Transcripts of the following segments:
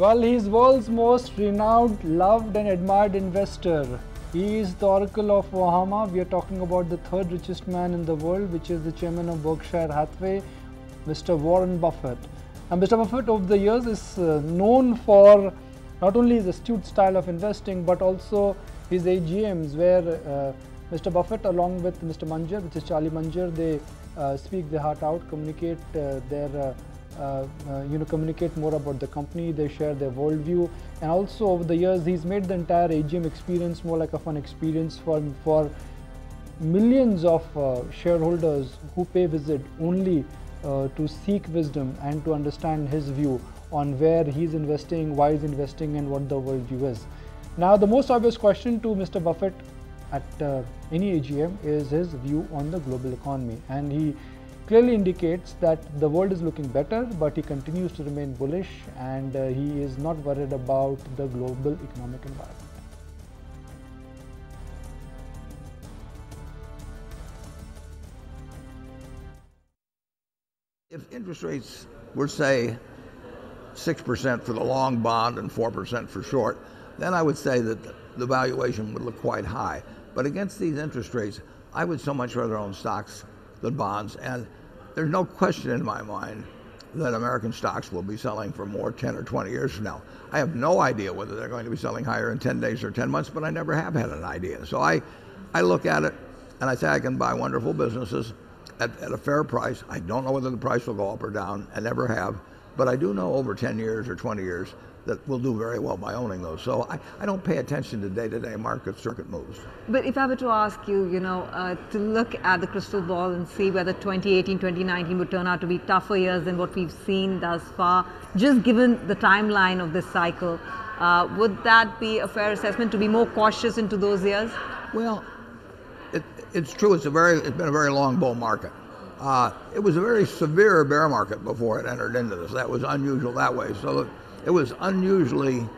Well, he is world's most renowned, loved and admired investor. He is the Oracle of Omaha. We are talking about the third richest man in the world, which is the chairman of Berkshire Hathaway, Mr. Warren Buffett. And Mr. Buffett over the years is known for not only his astute style of investing, but also his AGMs, where Mr. Buffett, along with Mr. Munger, which is Charlie Munger, they speak their heart out, communicate communicate more about the company. They share their worldview, and also over the years he's made the entire AGM experience more like a fun experience for millions of shareholders who pay visit only to seek wisdom and to understand his view on where he's investing, why he's investing, and what the worldview is. Now, the most obvious question to Mr. Buffett at any AGM is his view on the global economy, and he clearly indicates that the world is looking better, but he continues to remain bullish, and he is not worried about the global economic environment. If interest rates were, say, 6% for the long bond and 4% for short, then I would say that the valuation would look quite high. But against these interest rates, I would so much rather own stocks than bonds. And there's no question in my mind that American stocks will be selling for more 10 or 20 years from now. I have no idea whether they're going to be selling higher in 10 days or 10 months, but I never have had an idea. So I look at it and I say I can buy wonderful businesses at a fair price. I don't know whether the price will go up or down. I never have. But I do know over 10 years or 20 years that we'll do very well by owning those. So I don't pay attention to day-to-day market circuit moves. But if I were to ask you, to look at the crystal ball and see whether 2018, 2019 would turn out to be tougher years than what we've seen thus far, just given the timeline of this cycle, would that be a fair assessment to be more cautious into those years? Well, it's true. It's been a very long bull market. It was a very severe bear market before it entered into this. That was unusual that way. So it was unusually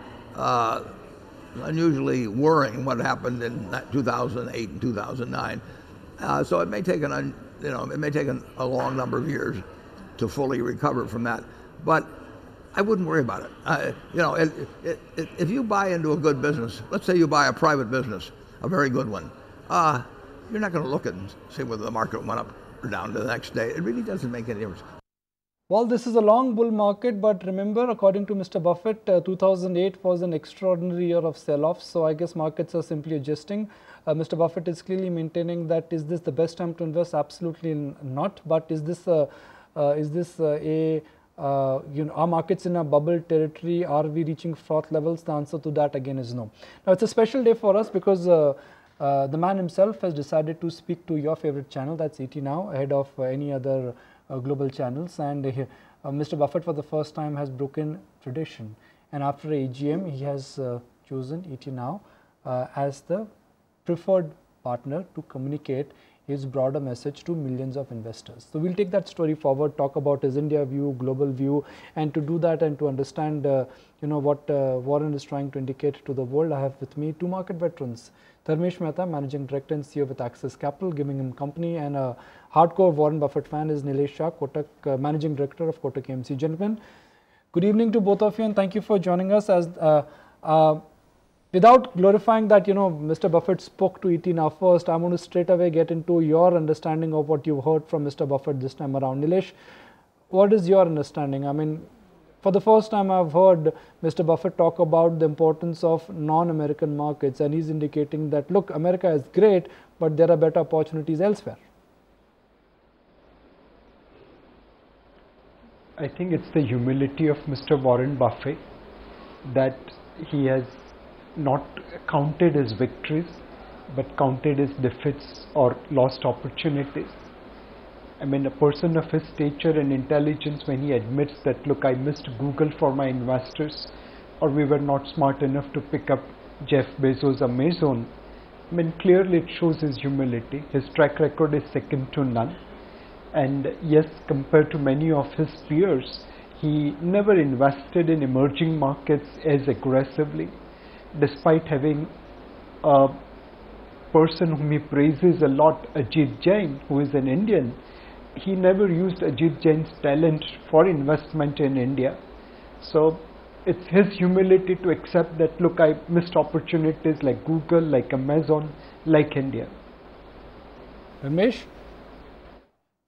worrying what happened in 2008 and 2009. So it may take a long number of years to fully recover from that. But I wouldn't worry about it. If you buy into a good business, let's say you buy a private business, a very good one, you're not going to look and see whether the market went up or down the next day. It really doesn't make any difference. Well, this is a long bull market, but remember, according to Mr. Buffett, 2008 was an extraordinary year of sell-offs. So I guess markets are simply adjusting. Mr. Buffett is clearly maintaining that is this the best time to invest? Absolutely not. But is this are markets in a bubble territory? Are we reaching froth levels? The answer to that again is no. Now it's a special day for us because the man himself has decided to speak to your favorite channel, that's ET Now, ahead of any other global channels, and Mr. Buffett for the first time has broken tradition, and after AGM he has chosen ET Now as the preferred partner to communicate his broader message to millions of investors. So we'll take that story forward, talk about his India view, global view, and to do that and to understand what Warren is trying to indicate to the world, I have with me two market veterans. Dharmesh Mehta, Managing Director and CEO with Access Capital, giving him company, and a hardcore Warren Buffett fan is Nilesh Shah, Kotak, Managing Director of Kotak AMC. Gentlemen, good evening to both of you, and thank you for joining us. As without glorifying that, Mr. Buffett spoke to ET Now first, I want to straight away get into your understanding of what you've heard from Mr. Buffett this time around. Nilesh, what is your understanding? I mean, for the first time I've heard Mr. Buffett talk about the importance of non-American markets, and he's indicating that, look, America is great, but there are better opportunities elsewhere. I think it's the humility of Mr. Warren Buffett that he has not counted his victories, but counted his defeats or lost opportunities. I mean, a person of his stature and intelligence, when he admits that, look, I missed Google for my investors, or we were not smart enough to pick up Jeff Bezos' Amazon, I mean, clearly it shows his humility. His track record is second to none. And yes, compared to many of his peers, he never invested in emerging markets as aggressively, despite having a person whom he praises a lot, Ajit Jain, who is an Indian. He never used Ajit Jain's talent for investment in India. So it's his humility to accept that, look, I missed opportunities like Google, like Amazon, like India. Ramesh?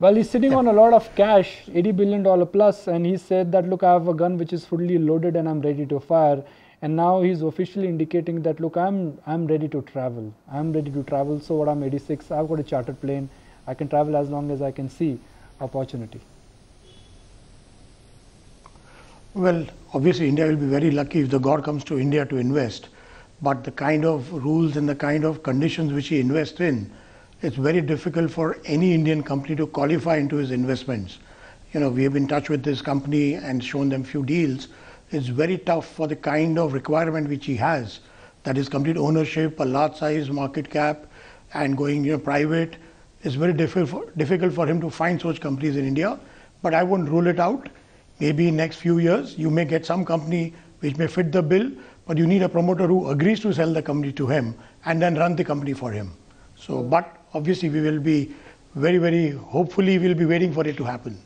Well, he's sitting on a lot of cash, $80 billion plus, and he said that, look, I have a gun which is fully loaded and I'm ready to fire. And now he's officially indicating that, look, I'm ready to travel. I'm ready to travel. So what, I'm 86, I've got a chartered plane. I can travel as long as I can see opportunity. Well, obviously India will be very lucky if the God comes to India to invest. But the kind of rules and the kind of conditions which he invests in, it's very difficult for any Indian company to qualify into his investments. You know, we have been in touch with this company and shown them few deals. It's very tough for the kind of requirement which he has, that is complete ownership, a large size market cap, and going, you know, private. It's very difficult for him to find such companies in India. But I wouldn't rule it out. Maybe in next few years you may get some company which may fit the bill, but you need a promoter who agrees to sell the company to him and then run the company for him. So, but obviously we will be very hopefully we'll be waiting for it to happen.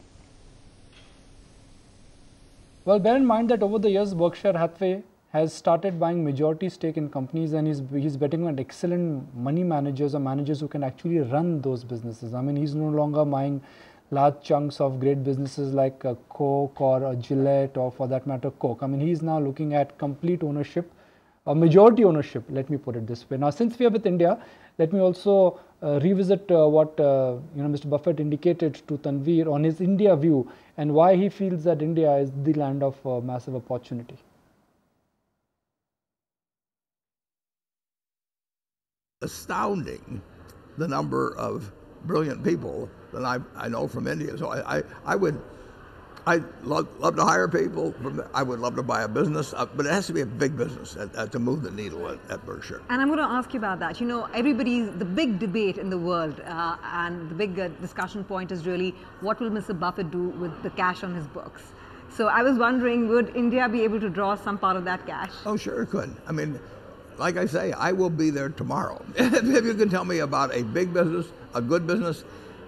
Well, bear in mind that over the years, Berkshire Hathaway has started buying majority stake in companies, and he's betting on excellent money managers or managers who can actually run those businesses. I mean, he's no longer buying large chunks of great businesses like Coke or Gillette, or for that matter Coke. I mean, he's now looking at complete ownership, or majority ownership, let me put it this way. Now, since we are with India, let me also revisit what Mr. Buffett indicated to Tanveer on his India view and why he feels that India is the land of massive opportunity. Astounding, the number of brilliant people that I know from India. So I'd love to hire people. I would love to buy a business, but it has to be a big business to move the needle at Berkshire. And I'm going to ask you about that. You know, the big debate in the world and the big discussion point is really, what will Mr. Buffett do with the cash on his books? So I was wondering, would India be able to draw some part of that cash? Oh, sure it could. I mean, like I say, I will be there tomorrow. If you can tell me about a big business, a good business,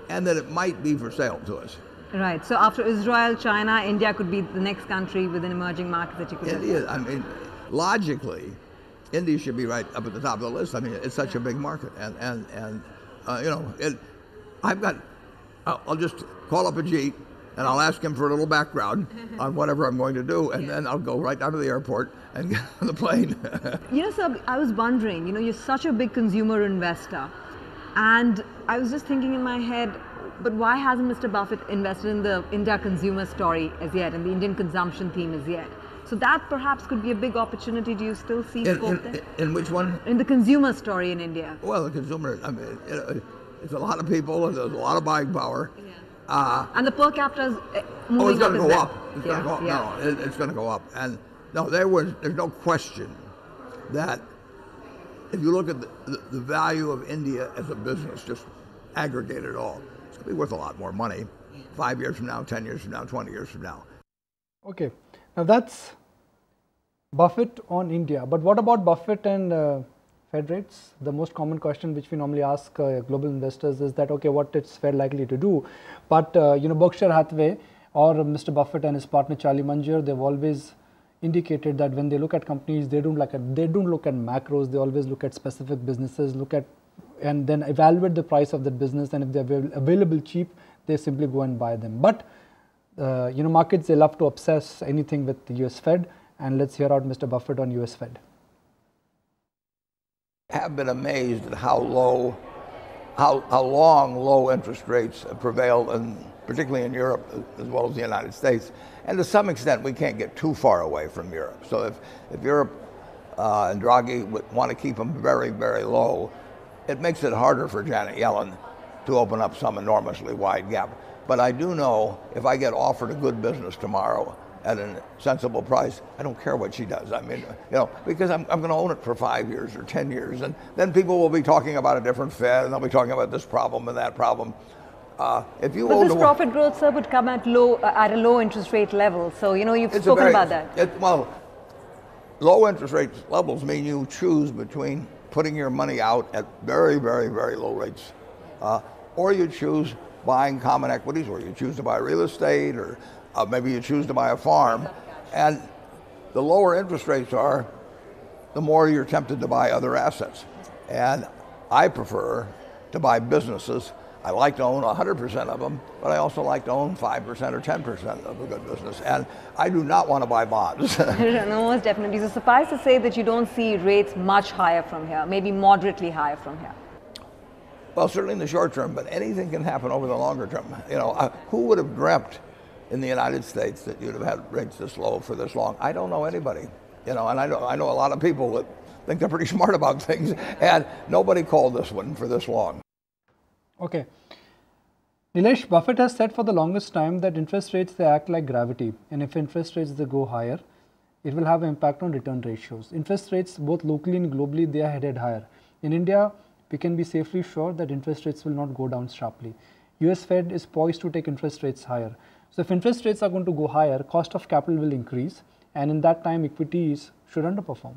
and that it might be for sale to us. Right. So after Israel, China, India could be the next country within emerging markets that you could India, I mean, logically, India should be right up at the top of the list. I mean, it's such a big market. And I'll just call up Ajit and I'll ask him for a little background on whatever I'm going to do, and then I'll go right down to the airport and get on the plane. You know, sir, I was wondering, you know, you're such a big consumer investor, and I was just thinking in my head, but why hasn't Mr. Buffett invested in the India consumer story as yet, and the Indian consumption theme as yet? So that perhaps could be a big opportunity. Do you still see scope there? In which one? In the consumer story in India. Well, the consumer, I mean, it's a lot of people, and there's a lot of buying power. Yeah. And the per capita is moving it's going up. to go up. It's going to go up. No, it's going to go up. And no, there's no question that if you look at the value of India as a business, just aggregate it all, it's going to be worth a lot more money 5 years from now, 10 years from now, 20 years from now. Okay, now that's Buffett on India. But what about Buffett and Fed rates? The most common question which we normally ask global investors is that, okay, what is Fed likely to do? But Berkshire Hathaway or Mr. Buffett and his partner Charlie Munger, they've always indicated that when they look at companies, they don't look at macros. They always look at specific businesses, and then evaluate the price of that business, and if they're available cheap, they simply go and buy them. But markets, they love to obsess anything with the US Fed, and let's hear out Mr. Buffett on US Fed. Have been amazed at how long low interest rates prevail, particularly in Europe as well as the United States. And to some extent, we can't get too far away from Europe. So if Europe and Draghi want to keep them very, very low, it makes it harder for Janet Yellen to open up some enormously wide gap. But I do know if I get offered a good business tomorrow at a sensible price, I don't care what she does. I mean, because I'm going to own it for 5 years or 10 years, and then people will be talking about a different Fed, and they'll be talking about this problem and that problem. But this profit growth, sir, would come at a low interest rate level. So you've spoken about that. Well, low interest rate levels mean you choose between putting your money out at very, very, very low rates, or you choose buying common equities, or you choose to buy real estate, or maybe you choose to buy a farm. And the lower interest rates are, the more you're tempted to buy other assets. And I prefer to buy businesses. I like to own 100% of them, but I also like to own 5% or 10% of a good business. And I do not want to buy bonds. No, most definitely. So suffice to say that you don't see rates much higher from here, maybe moderately higher from here. Well, certainly in the short term, but anything can happen over the longer term. You know, who would have dreamt in the United States that you'd have had rates this low for this long? I don't know anybody. You know, and I know a lot of people that think they're pretty smart about things, and nobody called this one for this long. Okay. Nilesh, Buffett has said for the longest time that interest rates, they act like gravity, and if interest rates they go higher, it will have an impact on return ratios. Interest rates both locally and globally, they are headed higher. In India, we can be safely sure that interest rates will not go down sharply. US Fed is poised to take interest rates higher. So if interest rates are going to go higher, cost of capital will increase, and in that time equities should underperform.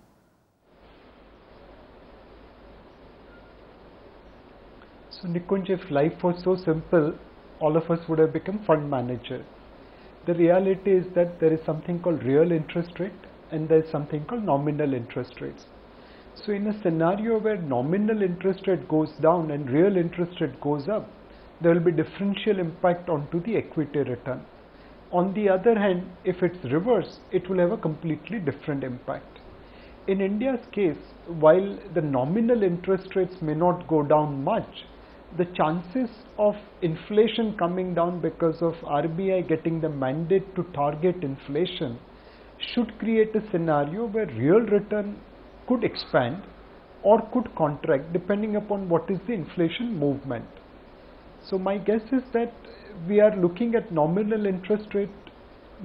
So Nikunj, if life was so simple, all of us would have become fund managers. The reality is that there is something called real interest rate and there is something called nominal interest rates. So in a scenario where nominal interest rate goes down and real interest rate goes up, there will be differential impact onto the equity return. On the other hand, if it's reverse, it will have a completely different impact. In India's case, while the nominal interest rates may not go down much, the chances of inflation coming down because of RBI getting the mandate to target inflation should create a scenario where real return could expand or could contract depending upon what is the inflation movement. So my guess is that we are looking at nominal interest rate,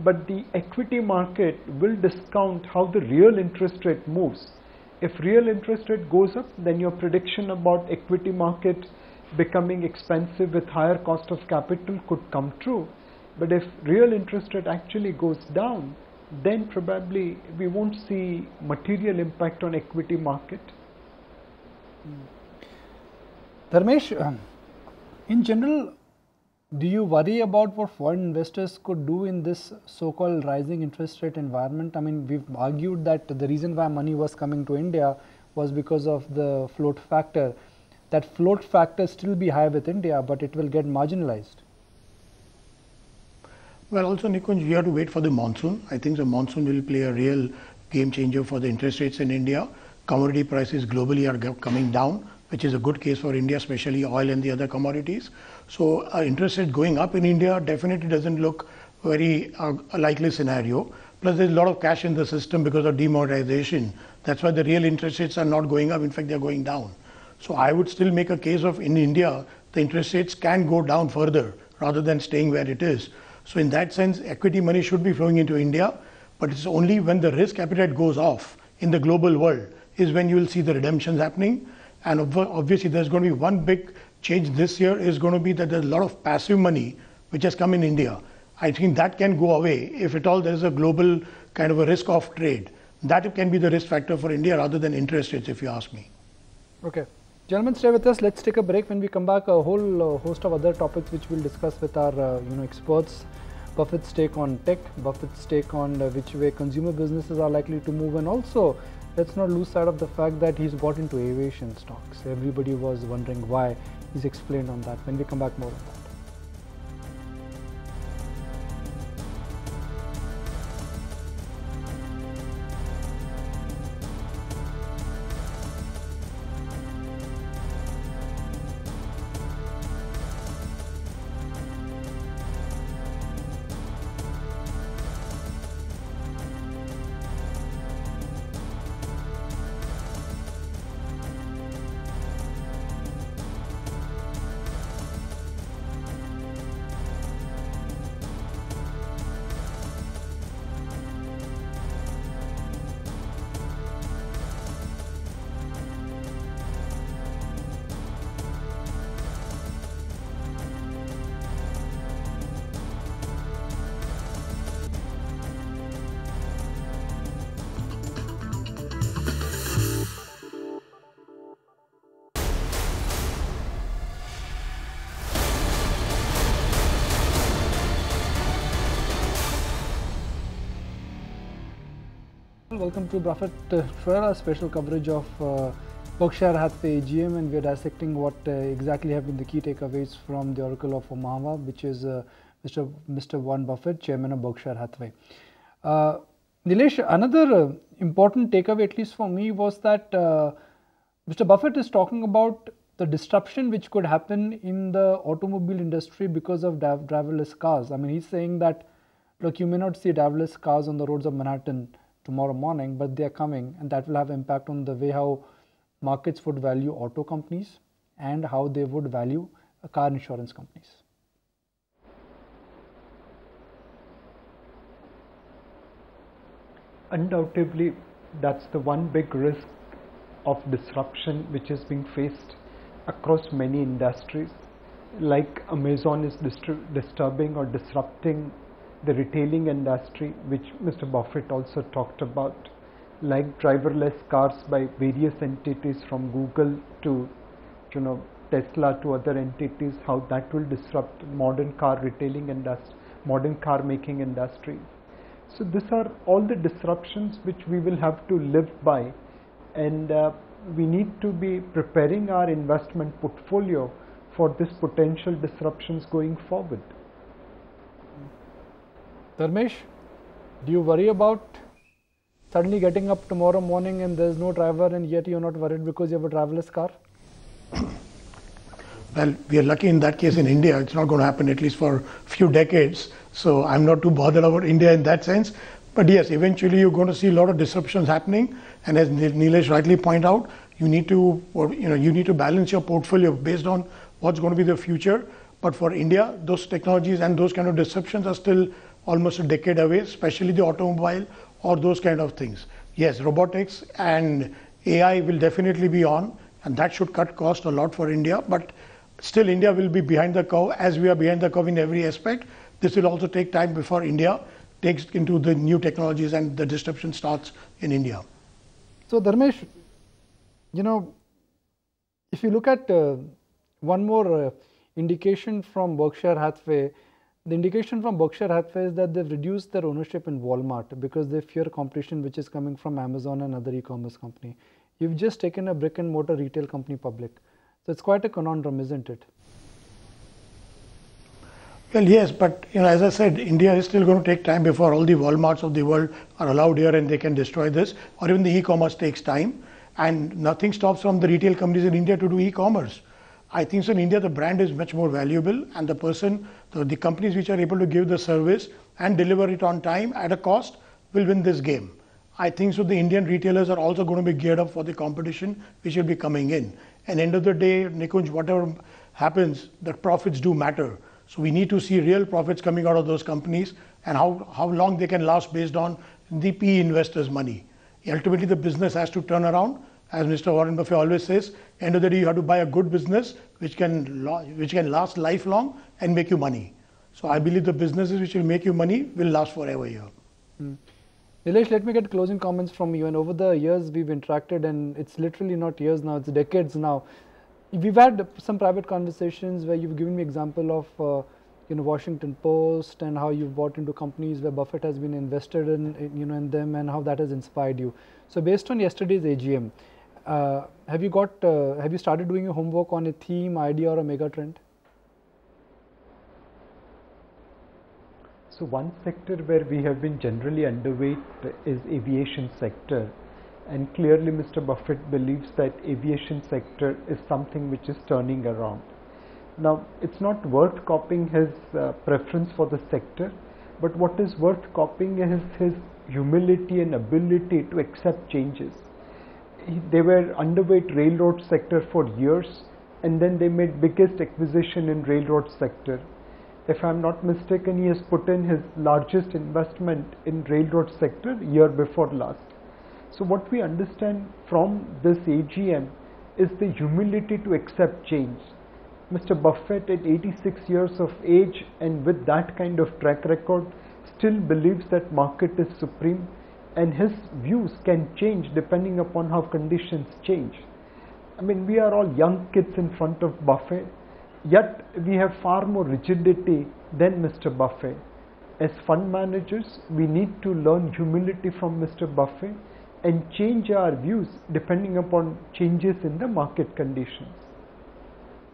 but the equity market will discount how the real interest rate moves. If real interest rate goes up, then your prediction about equity market becoming expensive with higher cost of capital could come true. But if real interest rate actually goes down, then probably we won't see material impact on equity market. Dharmesh, in general, do you worry about what foreign investors could do in this so-called rising interest rate environment? I mean, we've argued that the reason why money was coming to India was because of the float factor. That float factor still be high with India, but it will get marginalized. Well, also Nikunj, we have to wait for the monsoon. I think the monsoon will play a real game changer for the interest rates in India. Commodity prices globally are coming down, which is a good case for India, especially oil and the other commodities. So interest rate going up in India definitely doesn't look very a likely scenario. Plus there's a lot of cash in the system because of demonetization. That's why the real interest rates are not going up. In fact, they're going down. So I would still make a case of in India, the interest rates can go down further rather than staying where it is. So in that sense, equity money should be flowing into India, but it's only when the risk appetite goes off in the global world is when you will see the redemptions happening. And obviously there's going to be one big change this year is going to be that there's a lot of passive money which has come in India. I think that can go away if at all there's a global kind of a risk off trade. That can be the risk factor for India rather than interest rates, if you ask me. Okay. Gentlemen, stay with us. Let's take a break. When we come back, a whole host of other topics which we'll discuss with our experts. Buffett's take on tech, Buffett's take on which way consumer businesses are likely to move, and also let's not lose sight of the fact that he's got into aviation stocks. Everybody was wondering why. He's explained on that. When we come back, more on that. Welcome to Buffett for a special coverage of Berkshire Hathaway AGM, and we are dissecting what exactly have been the key takeaways from the Oracle of Omaha, which is Mr. Warren Buffett, Chairman of Berkshire Hathaway. Nilesh, another important takeaway, at least for me, was that Mr. Buffett is talking about the disruption which could happen in the automobile industry because of driverless cars. I mean, he's saying that, look, you may not see driverless cars on the roads of Manhattan tomorrow morning, but they are coming, and that will have impact on the way how markets would value auto companies and how they would value car insurance companies. Undoubtedly, that's the one big risk of disruption which is being faced across many industries. Like Amazon is disturbing or disrupting the retailing industry, which Mr. Buffett also talked about, like driverless cars by various entities from Google to Tesla to other entities, how that will disrupt modern car retailing industry, modern car making industry. So these are all the disruptions which we will have to live by, and we need to be preparing our investment portfolio for this potential disruptions going forward. Dharmesh, do you worry about suddenly getting up tomorrow morning and there's no driver, and yet you're not worried because you have a driverless car? Well, we are lucky in that case in India. It's not going to happen at least for a few decades. So I'm not too bothered about India in that sense. But yes, eventually you're going to see a lot of disruptions happening. And as Nilesh rightly pointed out, you need to balance your portfolio based on what's going to be the future. But for India, those technologies and those kind of disruptions are still almost a decade away, especially the automobile or those kind of things. Yes, robotics and AI will definitely be on, and that should cut cost a lot for India. But still, India will be behind the curve, as we are behind the curve in every aspect. This will also take time before India takes into the new technologies and the disruption starts in India. So Dharmesh, if you look at one more indication from Berkshire Hathaway, the indication from Berkshire Hathaway is that they've reduced their ownership in Walmart because they fear competition which is coming from Amazon and other e-commerce company. You've just taken a brick and mortar retail company public. So it's quite a conundrum, isn't it? Well, yes, but as I said, India is still going to take time before all the Walmarts of the world are allowed here and they can destroy this, or even the e-commerce takes time, and nothing stops from the retail companies in India to do e-commerce. I think so in India the brand is much more valuable, and the companies which are able to give the service and deliver it on time at a cost will win this game. I think so the Indian retailers are also going to be geared up for the competition which will be coming in. And end of the day, Nikunj, whatever happens, the profits do matter. So we need to see real profits coming out of those companies and how long they can last based on the PE investors' money. Ultimately, the business has to turn around. As Mr. Warren Buffett always says, end of the day, you have to buy a good business which can last lifelong and make you money. So I believe the businesses which will make you money will last forever here. Nilesh, let me get closing comments from you. And over the years we've interacted, and it's literally not years now, it's decades now. We've had some private conversations where you've given me example of Washington Post and how you've bought into companies where Buffett has been invested in them, and how that has inspired you. So based on yesterday's AGM, have you started doing your homework on a theme, idea, or a mega trend? So one sector where we have been generally underweight is aviation sector, and clearly Mr. Buffett believes that aviation sector is something which is turning around. Now, it's not worth copying his preference for the sector, but what is worth copying is his humility and ability to accept changes. They were underweight railroad sector for years, and then they made biggest acquisition in railroad sector. If I'm not mistaken, he has put in his largest investment in railroad sector year before last. So what we understand from this AGM is the humility to accept change. Mr. Buffett at 86 years of age and with that kind of track record still believes that market is supreme, and his views can change depending upon how conditions change. I mean, we are all young kids in front of Buffett, yet we have far more rigidity than Mr. Buffett. As fund managers, we need to learn humility from Mr. Buffett and change our views depending upon changes in the market conditions.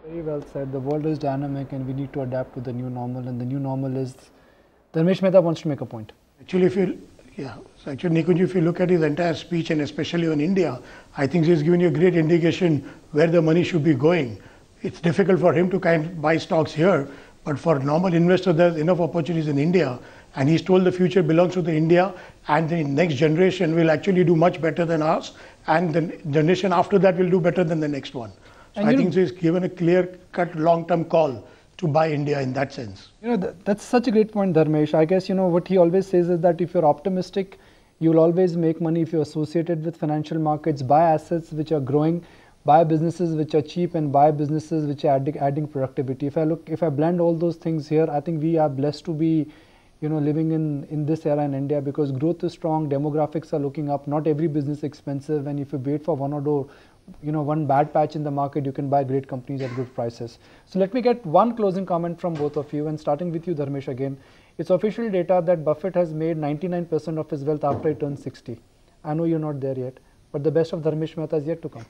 Very well said. The world is dynamic and we need to adapt to the new normal, and the new normal is. Dharmesh Mehta wants to make a point. Actually, Nikunj, if you look at his entire speech and especially on India, I think he's given you a great indication where the money should be going. It's difficult for him to kind of buy stocks here, but for normal investors, there's enough opportunities in India. And he's told the future belongs to the India, and the next generation will actually do much better than us, and the generation after that will do better than the next one. So I think he's given a clear-cut long-term call to buy India in that sense. That's such a great point, Dharmesh. I guess, what he always says is that if you're optimistic, you'll always make money if you're associated with financial markets. Buy assets which are growing, buy businesses which are cheap, and buy businesses which are adding productivity. If I blend all those things here, I think we are blessed to be living in this era in India, because growth is strong, demographics are looking up, not every business is expensive, and if you wait for one bad patch in the market, you can buy great companies at good prices. So let me get one closing comment from both of you, and starting with you, Dharmesh, again. It's official data that Buffett has made 99% of his wealth after he turns 60. I know you're not there yet, but the best of Dharmesh Mehta is yet to come.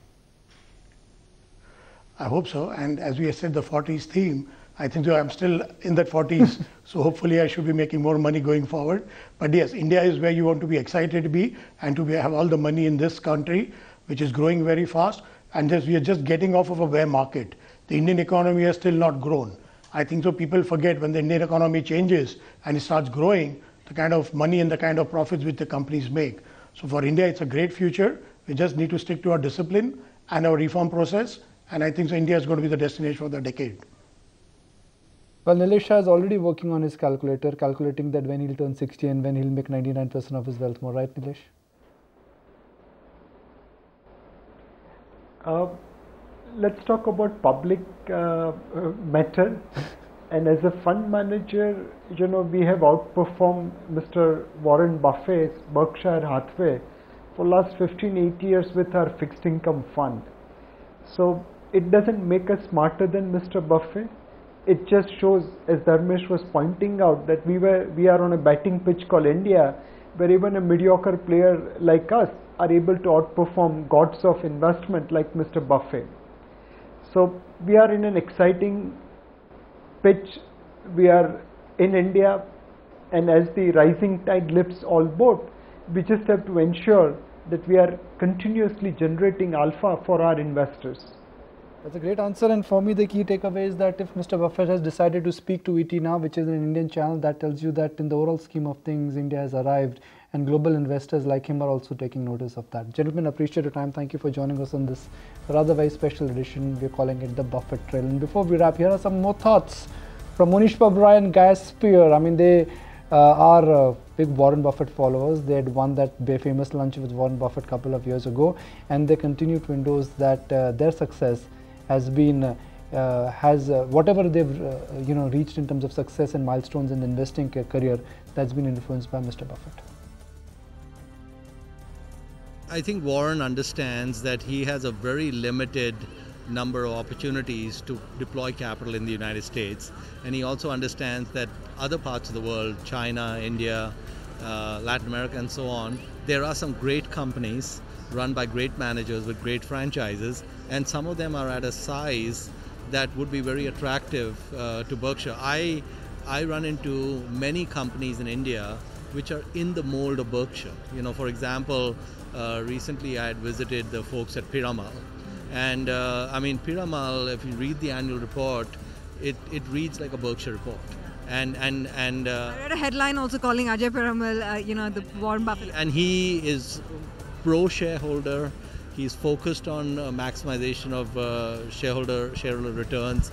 I hope so. And as we said, the 40s theme, I think I'm still in that 40s, so hopefully I should be making more money going forward. But yes, India is where you want to be excited to be, and to have all the money in this country, which is growing very fast. And we are just getting off of a bear market. The Indian economy has still not grown. I think so people forget when the Indian economy changes and it starts growing, the kind of money and the kind of profits which the companies make. So for India, it's a great future. We just need to stick to our discipline and our reform process. And I think so India is going to be the destination for the decade. Well, Nilesh is already working on his calculator, calculating that when he'll turn 60 and when he'll make 99% of his wealth more, right, Nilesh? Let's talk about public matter. And as a fund manager, we have outperformed Mr. Warren Buffett's Berkshire Hathaway for last 15-18 years with our fixed income fund. So it doesn't make us smarter than Mr. Buffett. It just shows, as Dharmesh was pointing out, that we are on a batting pitch called India, where even a mediocre player like us are able to outperform gods of investment like Mr. Buffett. So we are in an exciting pitch. We are in India, and as the rising tide lifts all boat, we just have to ensure that we are continuously generating alpha for our investors. That's a great answer, and for me the key takeaway is that if Mr. Buffett has decided to speak to ET now, which is an Indian channel, that tells you that in the overall scheme of things, India has arrived, and global investors like him are also taking notice of that. Gentlemen, appreciate your time. Thank you for joining us on this rather very special edition. We're calling it the Buffett Trail. And before we wrap, here are some more thoughts from Monish Pabrai and Guy Spear. I mean, they are big Warren Buffett followers. They had won that famous lunch with Warren Buffett a couple of years ago, and they continue to endorse that their success has been whatever they've reached in terms of success and milestones in the investing career, that's been influenced by Mr. Buffett. I think Warren understands that he has a very limited number of opportunities to deploy capital in the United States, and he also understands that other parts of the world, China, India, Latin America and so on, there are some great companies run by great managers with great franchises, and some of them are at a size that would be very attractive to Berkshire. I run into many companies in India which are in the mold of Berkshire. For example, recently I had visited the folks at Piramal, and Piramal, if you read the annual report, it reads like a Berkshire report. And I read a headline also calling Ajay Piramal, the Warren Buffett. And he is pro-shareholder. He's focused on maximization of shareholder returns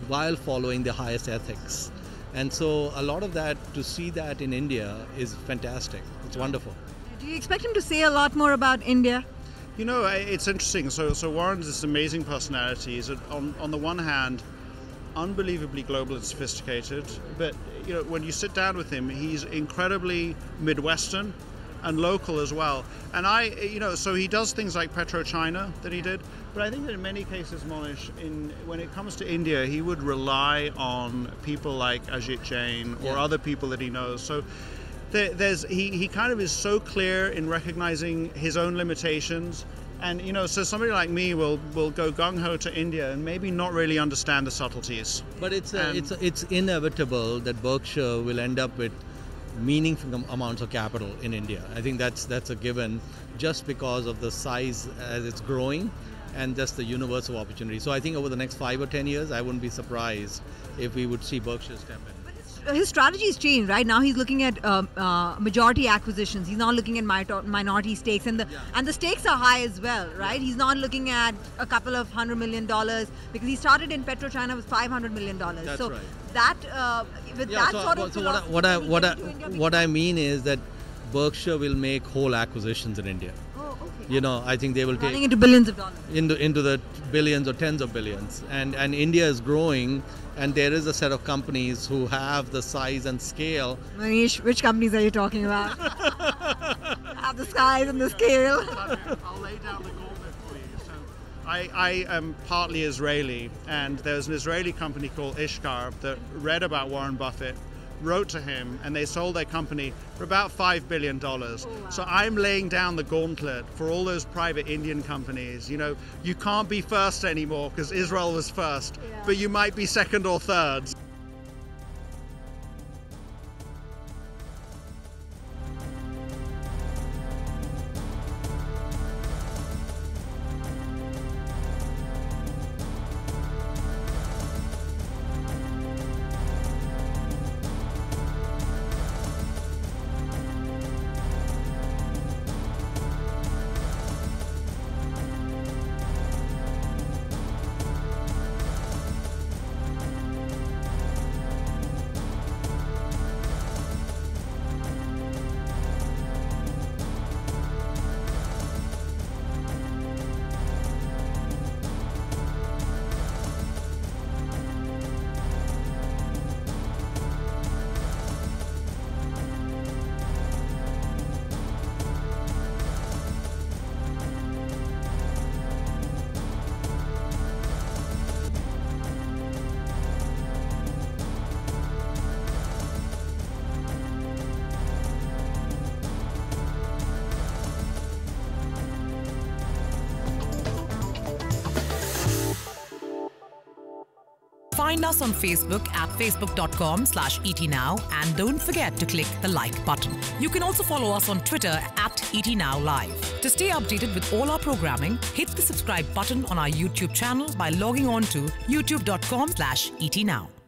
while following the highest ethics. And so a lot of that, to see that in India is fantastic. It's wonderful. Do you expect him to say a lot more about India? It's interesting. So Warren's this amazing personality. He's on the one hand unbelievably global and sophisticated, but when you sit down with him, he's incredibly Midwestern and local as well. And so he does things like PetroChina that he did, but I think that in many cases, Monish, when it comes to India, he would rely on people like Ajit Jain or other people that he knows. So he kind of is so clear in recognizing his own limitations. And so somebody like me will go gung-ho to India and maybe not really understand the subtleties. But it's inevitable that Berkshire will end up with meaningful amounts of capital in India. I think that's a given, just because of the size as it's growing and just the universe of opportunity. So I think over the next 5 or 10 years, I wouldn't be surprised if we would see Berkshire step in. His strategy has changed, right? Now he's looking at majority acquisitions. He's not looking at minority stakes, and the stakes are high as well, right? He's not looking at a couple of $100 million, because he started in PetroChina with $500 million. That's so right. That with that sort of philosophy, what I mean is that Berkshire will make whole acquisitions in India. Oh, okay. I think they will running take into billions of dollars. into the billions or tens of billions, and India is growing. And there is a set of companies who have the size and scale. Manish, which companies are you talking about? Have the size and the scale. I'll lay down the gauntlet for you. So I am partly Israeli, and there's an Israeli company called Ishkar that read about Warren Buffett, wrote to him, and they sold their company for about $5 billion. Oh, wow. So I'm laying down the gauntlet for all those private Indian companies. You can't be first anymore because Israel was first, but you might be second or third. Find us on Facebook at facebook.com/etnow, and don't forget to click the like button. You can also follow us on Twitter at etnowlive. To stay updated with all our programming, hit the subscribe button on our YouTube channel by logging on to youtube.com/etnow.